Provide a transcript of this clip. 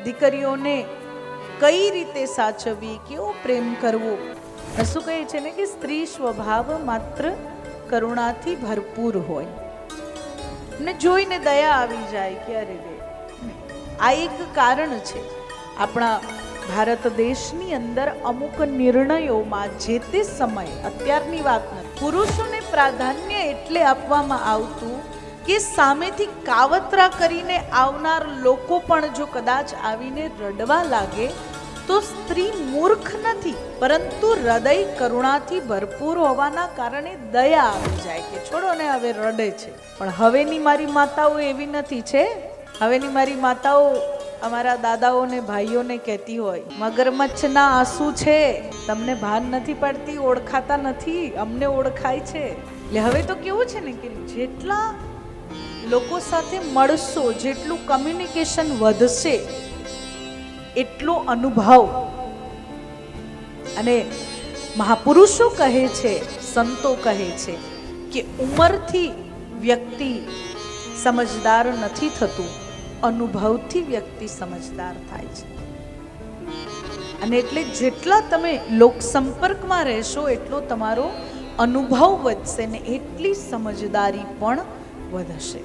દીકરીઓને કઈ રીતે સાચવવી, કેવો પ્રેમ કરવો. શું કહે છે ને કે સ્ત્રી સ્વભાવ માત્ર કરુણાથી ભરપૂર હોય ને જોઈને દયા આવી જાય કે અરે રે. આ એક કારણ છે આપણા ભારત દેશની અંદર અમુક નિર્ણયોમાં જે તે સમય, અત્યારની વાત નથી, પુરુષોને પ્રાધાન્ય એટલે આપવામાં આવતું કે સામેથી કાવતરા કરીને આવનાર લોકો પણ જો કદાચ આવીને રડવા લાગે તો સ્ત્રી મૂર્ખ નથી, પરંતુ હૃદય કરુણાથી ભરપૂર હોવાના કારણે દયા આવી જાય કે છોડો ને હવે રડે છે. પણ હવેની મારી માતાઓ એવી નથી છે. હવેની મારી માતાઓ અમારા દાદાઓને ભાઈઓને કહેતી હોય, મગરમચ્છના આંસુ છે, તમને ભાન નથી પડતી, ઓળખાતા નથી, અમને ઓળખાય છે. એટલે હવે તો કેવું છે ને કે જેટલા લોકો સાથે મળશો, જેટલું કમ્યુનિકેશન વધશે એટલો અનુભવ. અને મહાપુરુષો કહે છે, સંતો કહે છે કે ઉંમરથી વ્યક્તિ સમજદાર નથી થતું, અનુભવથી વ્યક્તિ સમજદાર થાય છે. અને એટલે જેટલા તમે લોક સંપર્કમાં રહેશો એટલો તમારો અનુભવ વધશે ને એટલી સમજદારી પણ વધશે.